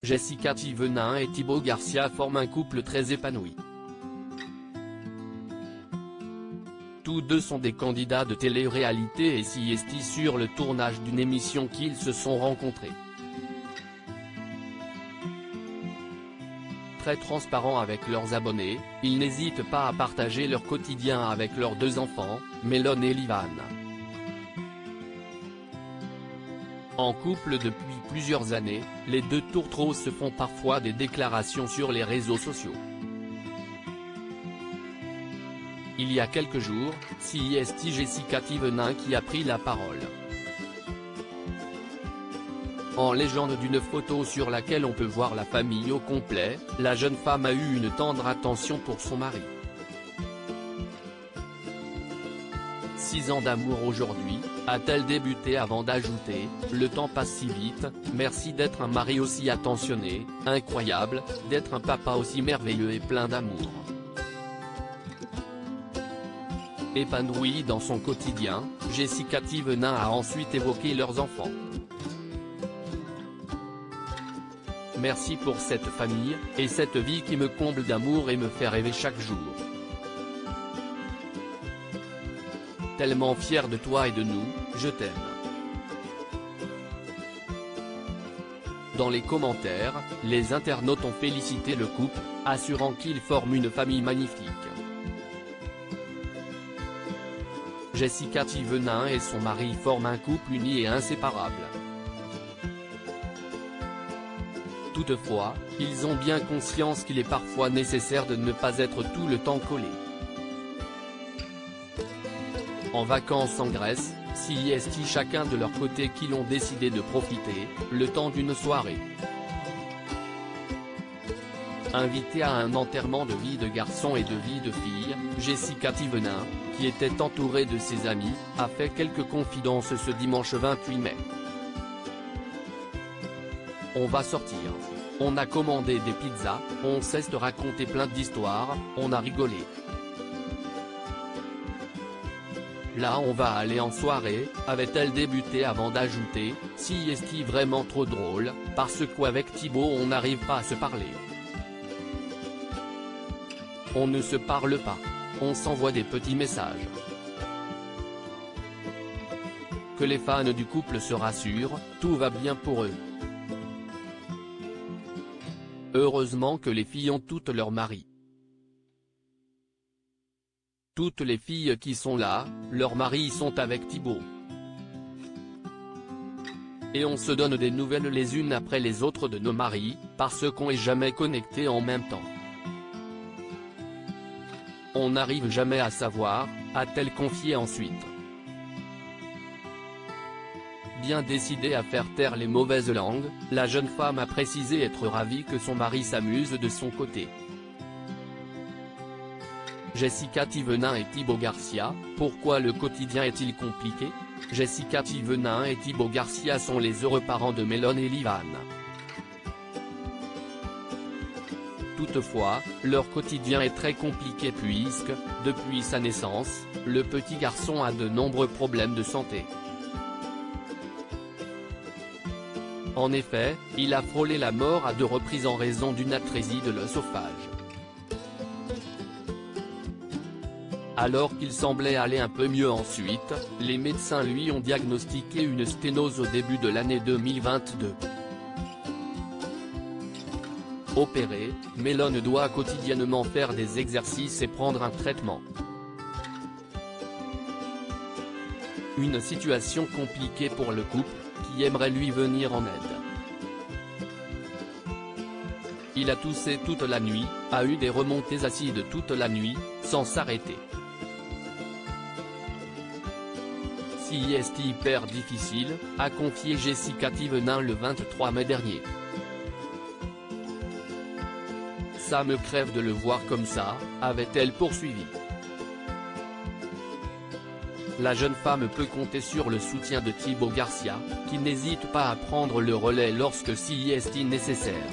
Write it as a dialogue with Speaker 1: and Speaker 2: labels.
Speaker 1: Jessica Thivenin et Thibaut Garcia forment un couple très épanoui. Tous deux sont des candidats de télé-réalité et s'y est sur le tournage d'une émission qu'ils se sont rencontrés. Très transparents avec leurs abonnés, ils n'hésitent pas à partager leur quotidien avec leurs deux enfants, Mélone et Livan. En couple depuis plusieurs années, les deux tourtereaux se font parfois des déclarations sur les réseaux sociaux. Il y a quelques jours, c'est Jessica Thivenin qui a pris la parole. En légende d'une photo sur laquelle on peut voir la famille au complet, la jeune femme a eu une tendre attention pour son mari. 6 ans d'amour aujourd'hui, a-t-elle débuté avant d'ajouter, le temps passe si vite, merci d'être un mari aussi attentionné, incroyable, d'être un papa aussi merveilleux et plein d'amour. Épanouie dans son quotidien, Jessica Thivenin a ensuite évoqué leurs enfants. Merci pour cette famille, et cette vie qui me comble d'amour et me fait rêver chaque jour. Tellement fier de toi et de nous, je t'aime. Dans les commentaires, les internautes ont félicité le couple, assurant qu'ils forment une famille magnifique. Jessica Thivenin et son mari forment un couple uni et inséparable. Toutefois, ils ont bien conscience qu'il est parfois nécessaire de ne pas être tout le temps collés. En vacances en Grèce, c'est chacun de leur côté qu'ils ont décidé de profiter, le temps d'une soirée. Invitée à un enterrement de vie de garçon et de vie de fille, Jessica Thivenin, qui était entourée de ses amis, a fait quelques confidences ce dimanche 28 mai. On va sortir. On a commandé des pizzas, on s'est raconté plein d'histoires, on a rigolé. Là on va aller en soirée, avait-elle débuté avant d'ajouter, c'est vraiment trop drôle, parce qu'avec Thibaut on n'arrive pas à se parler. On ne se parle pas. On s'envoie des petits messages. Que les fans du couple se rassurent, tout va bien pour eux. Heureusement que les filles ont toutes leurs maris. Toutes les filles qui sont là, leurs maris sont avec Thibaut. Et on se donne des nouvelles les unes après les autres de nos maris, parce qu'on est jamais connectés en même temps. On n'arrive jamais à savoir, a-t-elle confié ensuite. Bien décidée à faire taire les mauvaises langues, la jeune femme a précisé être ravie que son mari s'amuse de son côté. Jessica Thivenin et Thibaut Garcia, pourquoi le quotidien est-il compliqué? Jessica Thivenin et Thibaut Garcia sont les heureux parents de Mélone et Livan. Toutefois, leur quotidien est très compliqué puisque, depuis sa naissance, le petit garçon a de nombreux problèmes de santé. En effet, il a frôlé la mort à 2 reprises en raison d'une atrésie de l'œsophage. Alors qu'il semblait aller un peu mieux ensuite, les médecins lui ont diagnostiqué une sténose au début de l'année 2022. Opérée, Mélone doit quotidiennement faire des exercices et prendre un traitement. Une situation compliquée pour le couple, qui aimerait lui venir en aide. Il a toussé toute la nuit, a eu des remontées acides toute la nuit, sans s'arrêter. C'est hyper difficile, a confié Jessica Thivenin le 23 mai dernier. Ça me crève de le voir comme ça, avait-elle poursuivi. La jeune femme peut compter sur le soutien de Thibaut Garcia, qui n'hésite pas à prendre le relais lorsque c'est nécessaire.